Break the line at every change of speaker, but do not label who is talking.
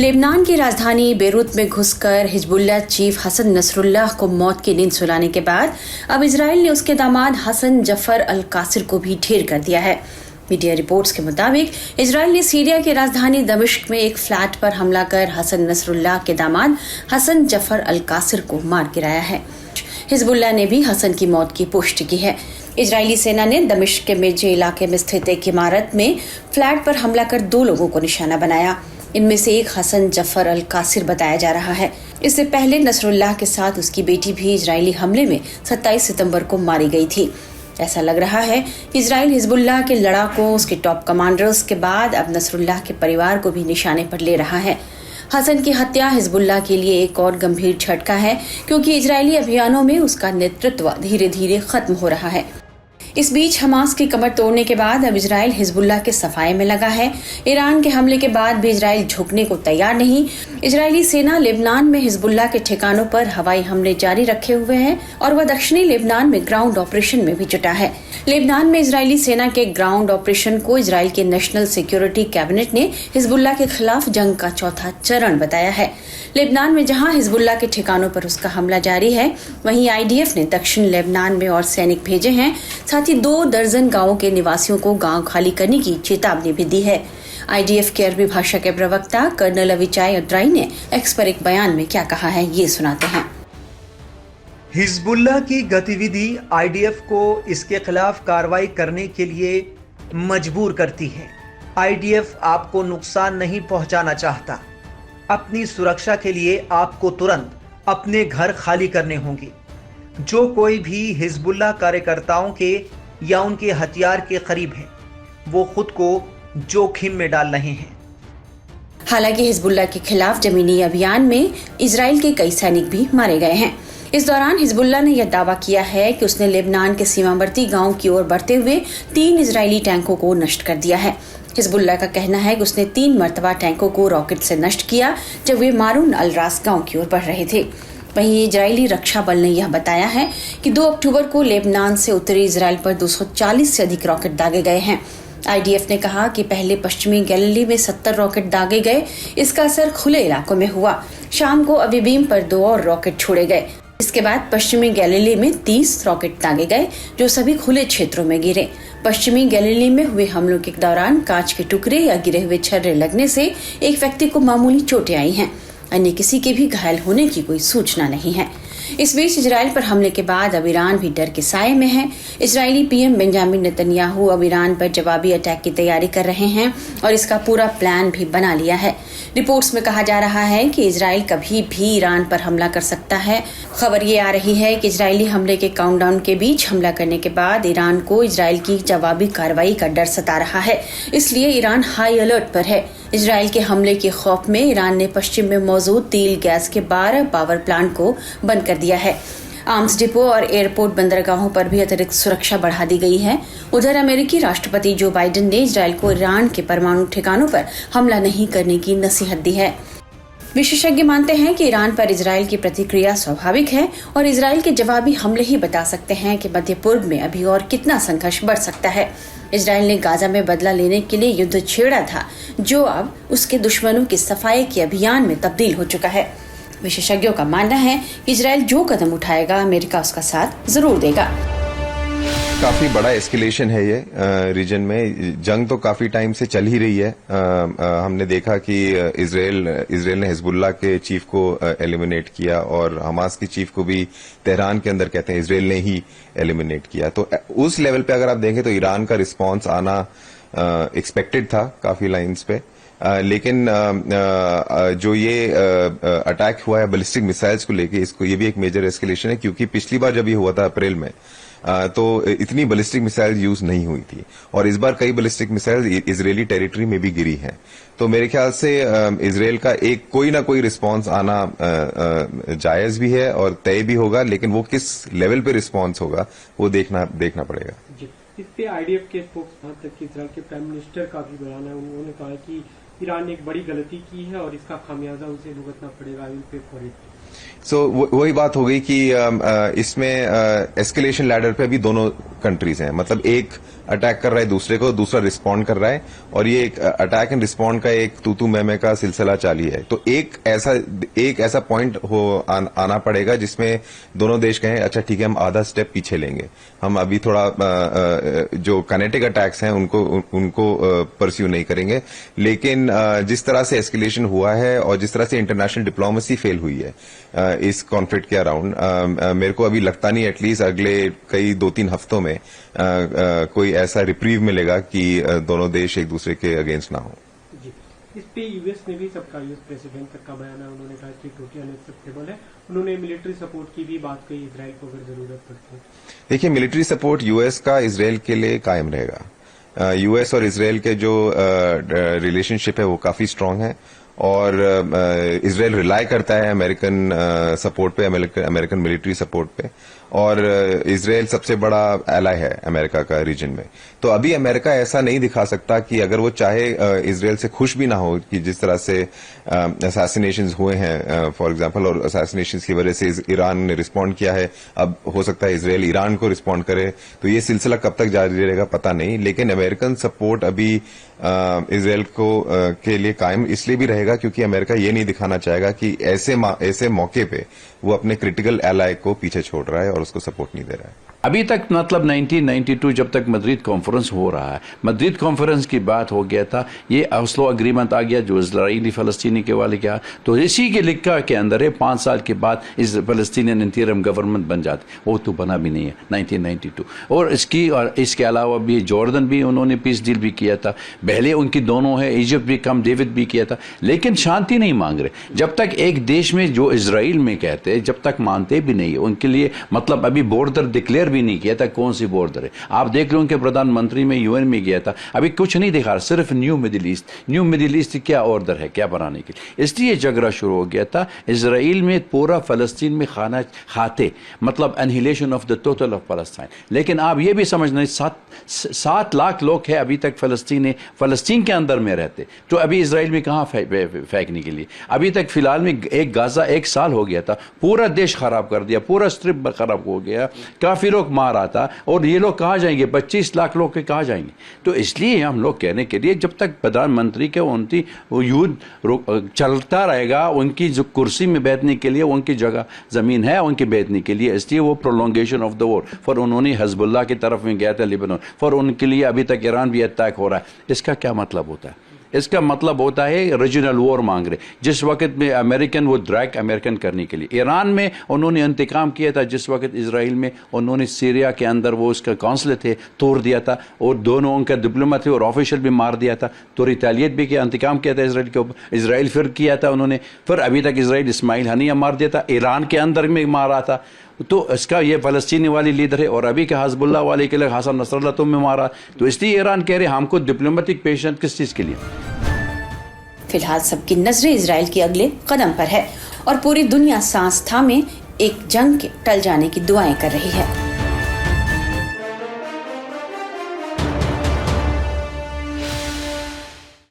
Lebanon की राजधानी Beirut में घुसकर हिजबुल्लाह चीफ हसन नसरुल्लाह को मौत की नींद सुलाने के बाद अब इजराइल ने उसके दामाद हसन जफर अल कासिर को भी ढेर कर दिया है। मीडिया रिपोर्ट्स के मुताबिक इजराइल ने सीरिया की राजधानी दमिश्क में एक फ्लैट पर हमला कर हसन नसरुल्लाह के दामाद हसन जफर अल कासिर को मार गिराया है। हिजबुल्लाह ने भी हसन की मौत की पुष्टि की है। इजरायली सेना ने दमिश्क के मेजे इलाके में स्थित एक इमारत में फ्लैट पर हमला कर 2 लोगों को निशाना बनाया। इनमें से एक हसन जफर अल कासिर बताया जा रहा है। इससे पहले नसरुल्लाह के साथ उसकी बेटी भी इजरायली हमले में 27 सितंबर को मारी गई थी। ऐसा लग रहा है कि इजराइल हिजबुल्लाह के लड़ाकों, उसके टॉप कमांडर्स के बाद अब नसरुल्लाह के परिवार को भी निशाने पर ले रहा है। हसन की हत्या हिजबुल्लाह के लिए एक और गंभीर झटका है, क्योंकि इजरायली अभियानों में उसका नेतृत्व धीरे धीरे खत्म हो रहा है। इस बीच हमास की कमर तोड़ने के बाद अब इजराइल हिजबुल्लाह के सफाये में लगा है। ईरान के हमले के बाद भी इजराइल झुकने को तैयार नहीं। इजरायली सेना लेबनान में हिजबुल्लाह के ठिकानों पर हवाई हमले जारी रखे हुए है और वह दक्षिणी लेबनान में ग्राउंड ऑपरेशन में भी जुटा है। लेबनान में इजरायली सेना के ग्राउंड ऑपरेशन को इजराइल के नेशनल सिक्योरिटी कैबिनेट ने हिजबुल्लाह के खिलाफ जंग का चौथा चरण बताया है। लेबनान में जहां हिजबुल्लाह के ठिकानों पर उसका हमला जारी है, वहीं आईडीएफ ने दक्षिण लेबनान में और सैनिक भेजे हैं। साथ ही 2 दर्जन गांवों के निवासियों को गांव खाली करने की चेतावनी भी दी है। आईडीएफ के अरबी भाषा के प्रवक्ता कर्नल अविचाय अड्राई ने एक्स पर एक बयान में क्या कहा है, ये सुनाते हैं।
हिजबुल्लाह की गतिविधि आईडीएफ को इसके खिलाफ कार्रवाई करने के लिए मजबूर करती है। आईडीएफ आपको नुकसान नहीं पहुंचाना चाहता। अपनी सुरक्षा के लिए आपको तुरंत अपने घर खाली करने होंगे। जो कोई भी हिजबुल्लाह कार्यकर्ताओं के या उनके हथियार के करीब है, वो खुद को जोखिम में डाल रहे हैं।
हालांकि हिजबुल्लाह के खिलाफ जमीनी अभियान में इजराइल के कई सैनिक भी मारे गए हैं। इस दौरान हिजबुल्लाह ने यह दावा किया है कि उसने लेबनान के सीमावर्ती गांव की ओर बढ़ते हुए 3 इजरायली टैंकों को नष्ट कर दिया है। हिजबुल्लाह का कहना है कि उसने 3 मरतबा टैंकों को रॉकेट से नष्ट किया जब वे मारून अल रास गांव की ओर बढ़ रहे थे। वहीं इजरायली रक्षा बल ने यह बताया है कि 2 अक्टूबर को लेबनान से उत्तरी इजराइल पर 240 से अधिक रॉकेट दागे गए हैं। आईडीएफ ने कहा कि पहले पश्चिमी गैलिली में 70 रॉकेट दागे गए। इसका असर खुले इलाकों में हुआ। शाम को अबीबीम पर 2 और रॉकेट छोड़े गए। इसके बाद पश्चिमी गैलिली में 30 रॉकेट दागे गए, जो सभी खुले क्षेत्रों में गिरे। पश्चिमी गैलिली में हुए हमलों के दौरान कांच के टुकड़े या गिरे हुए छर्रे लगने से एक व्यक्ति को मामूली चोटें आई हैं। अन्य किसी के भी घायल होने की कोई सूचना नहीं है। इस बीच इजराइल पर हमले के बाद अब ईरान भी डर के साए में है। इजरायली पीएम बेंजामिन नेतन्याहू अब ईरान पर जवाबी अटैक की तैयारी कर रहे हैं और इसका पूरा प्लान भी बना लिया है। रिपोर्ट्स में कहा जा रहा है कि इजराइल कभी भी ईरान पर हमला कर सकता है। खबर ये आ रही है कि इजरायली हमले के काउंटडाउन के बीच हमला करने के बाद ईरान को इजराइल की जवाबी कार्रवाई का डर सता रहा है, इसलिए ईरान हाई अलर्ट पर है। इजराइल के हमले के खौफ में ईरान ने पश्चिम में मौजूद तेल गैस के 12 पावर प्लांट को बंद कर दिया है। आर्म्स डिपो और एयरपोर्ट बंदरगाहों पर भी अतिरिक्त सुरक्षा बढ़ा दी गई है। उधर अमेरिकी राष्ट्रपति जो बाइडेन ने इजराइल को ईरान के परमाणु ठिकानों पर हमला नहीं करने की नसीहत दी है। विशेषज्ञ मानते हैं कि ईरान पर इजराइल की प्रतिक्रिया स्वाभाविक है और इजराइल के जवाबी हमले ही बता सकते हैं कि मध्य पूर्व में अभी और कितना संघर्ष बढ़ सकता है। इजराइल ने गाजा में बदला लेने के लिए युद्ध छेड़ा था, जो अब उसके दुश्मनों के सफाये के अभियान में तब्दील हो चुका है। विशेषज्ञों का मानना है कि इजराइल जो कदम उठाएगा, अमेरिका उसका साथ जरूर देगा।
काफी बड़ा एस्केलेशन है ये रीजन में। जंग तो काफी टाइम से चल ही रही है। हमने देखा कि इजराइल ने हिजबुल्लाह के चीफ को एलिमिनेट किया और हमास के चीफ को भी तेहरान के अंदर कहते हैं इजराइल ने ही एलिमिनेट किया। तो उस लेवल पे अगर आप देखें तो ईरान का रिस्पांस आना एक्सपेक्टेड था काफी लाइंस पे। लेकिन जो ये अटैक हुआ है बैलिस्टिक मिसाइल्स को लेके, इसको ये भी एक मेजर एस्केलेशन है, क्योंकि पिछली बार जब ये हुआ था अप्रैल में तो इतनी बैलिस्टिक मिसाइल यूज नहीं हुई थी और इस बार कई बैलिस्टिक मिसाइल इजरायली टेरिटरी में भी गिरी हैं। तो मेरे ख्याल से इजराइल का एक कोई ना कोई रिस्पांस आना जायज भी है और तय भी होगा, लेकिन वो किस लेवल पे रिस्पांस होगा वो देखना पड़ेगा।
इस पे आईडीएफ के स्पोक्समैन तक की इजराइल के प्राइम मिनिस्टर का भी बयान है। उन्होंने कहा कि ईरान ने एक बड़ी गलती की है और इसका खामियाजा उसे भुगतना पड़ेगा।
वही बात हो गई कि इसमें एस्केलेशन लैडर पे अभी दोनों कंट्रीज हैं, मतलब एक अटैक कर रहा है दूसरे को, दूसरा रिस्पॉन्ड कर रहा है, और ये एक अटैक एंड रिस्पॉन्ड का एक तू मैं का सिलसिला जारी है। तो एक ऐसा पॉइंट आना पड़ेगा जिसमें दोनों देश कहें अच्छा ठीक है हम आधा स्टेप पीछे लेंगे, हम अभी थोड़ा जो काइनेटिक अटैक्स हैं उनको परस्यू नहीं करेंगे। लेकिन जिस तरह से एस्केलेशन हुआ है और जिस तरह से इंटरनेशनल डिप्लोमेसी फेल हुई है इस कॉन्फ्लिक्ट के अराउंड, मेरे को अभी लगता नहीं एटलीस्ट अगले कई 2-3 हफ्तों में कोई ऐसा रिप्रीव मिलेगा कि दोनों देश एक दूसरे के अगेंस्ट ना हो।
जी, इस पे यूएस ने भी सबका, यूएस प्रेसिडेंट तक का बयान है, उन्होंने कहा कि टोटली अनएक्सेप्टेबल है। उन्होंने मिलिट्री सपोर्ट की भी बात कही इजराइल को अगर जरूरत पड़ती है। देखिए,
मिलिट्री सपोर्ट यूएस का इजराइल के लिए कायम रहेगा। यूएस और इजराइल के जो रिलेशनशिप है वो काफी स्ट्रांग है, और इजराइल रिलाय करता है अमेरिकन सपोर्ट पे, अमेरिकन मिलिट्री सपोर्ट पे, और इजराइल सबसे बड़ा एलाय है अमेरिका का रीजन में। तो अभी अमेरिका ऐसा नहीं दिखा सकता कि अगर वो चाहे इजराइल से खुश भी ना हो कि जिस तरह से असैसिनेशंस हुए हैं फॉर एग्जांपल, और असैसिनेशंस की वजह से ईरान ने रिस्पॉन्ड किया है, अब हो सकता है इजराइल ईरान को रिस्पॉन्ड करे, तो ये सिलसिला कब तक जारी रहेगा पता नहीं। लेकिन अमेरिकन सपोर्ट अभी इजराइल को के लिए कायम इसलिए भी रहेगा क्योंकि अमेरिका ये नहीं दिखाना चाहेगा कि ऐसे मौके पे वो अपने क्रिटिकल एलाय को पीछे छोड़ रहा है और उसको सपोर्ट नहीं दे रहा है।
अभी तक मतलब 1992 जब तक मद्रिद कॉन्फ्रेंस हो रहा है, मद्रिद कॉन्फ्रेंस की बात हो गया था, ये ओस्लो एग्रीमेंट आ गया जो इजरायली फलस्तीनी के वाले क्या, तो इसी के लिखा के अंदर है 5 साल के बाद इस फलस्तीनियन इंटीरियम गवर्नमेंट बन जाती, वो तो बना भी नहीं है 1992। और इसके अलावा भी जॉर्डन भी उन्होंने पीस डील भी किया था, पहले उनकी दोनों है, इजिप्ट भी कम डेविड भी किया था, लेकिन शांति नहीं मांग रहे। जब तक एक देश में जो इजराइल में कहते हैं जब तक मानते भी नहीं, उनके लिए मतलब अभी बॉर्डर डिक्लेयर भी नहीं किया था कौन सी बॉर्डर है। आप देख लो उनके प्रधानमंत्री में यूएन में गया था, अभी कुछ नहीं दिखा रहा, सिर्फ न्यू मिडिल ईस्ट क्या ऑर्डर है क्या बनाने के लिए, इसलिए झगड़ा शुरू हो गया था। इजराइल में पूरा फलस्तीन में खाना खाते, मतलब annihilation of the total of फलस्तीन। लेकिन आप ये भी समझना 7 लाख लोग हैं अभी तक फलस्तीन के अंदर में रहते, तो अभी इजराइल में कहाँ फेंकने के लिए। अभी तक फिलहाल में एक गाजा 1 साल हो गया था, पूरा देश खराब कर दिया, पूरा स्ट्रिप खराब हो गया, काफी लोग मार आता, और ये लोग कहाँ जाएंगे, 25 लाख लोग के कहाँ जाएंगे। तो इसलिए हम लोग कहने के लिए जब तक प्रधानमंत्री के उनकी युद्ध चलता रहेगा, उनकी जो कुर्सी में बैठने के लिए उनकी जगह जमीन है उनके बैठने के लिए, इसलिए वो prolongation of the war for उन्होंने हिजबुल्लाह की तरफ में गया था लिबनान, फॉर उनके लिए अभी तक ईरान भी अटैक हो रहा है। इसका क्या मतलब होता है? इसका मतलब होता है रीजनल वॉर मांग रहे, जिस वक्त में अमेरिकन वो ड्रैग अमेरिकन करने के लिए। ईरान में उन्होंने इंतकाम किया था, जिस वक्त इजराइल में उन्होंने सीरिया के अंदर वो उसका काउंसिल थे तोड़ दिया था, और दोनों उनका डिप्लोमेट थे और ऑफिशियल भी मार दिया था, तो रिटेलिएट भी किया, इंतकाम किया था इजराइल के ऊपर। इजराइल फिर किया था उन्होंने, फिर अभी तक इजराइल इस्माइल हनिया मार दिया था, ईरान के अंदर में मारा था। तो इसका ये फलस्तीनी वाली लीडर है, और अभी के हिजबुल्लाह वाले के लिए हसन नसरल्लाह तो में मारा। तो इसलिए ईरान कह रहे हमको डिप्लोमेटिक पेशेंस किस चीज़ के लिए।
फिलहाल सबकी नजरें इजराइल के अगले कदम पर है और पूरी दुनिया सांस थामे एक जंग के टल जाने की दुआएं कर रही है।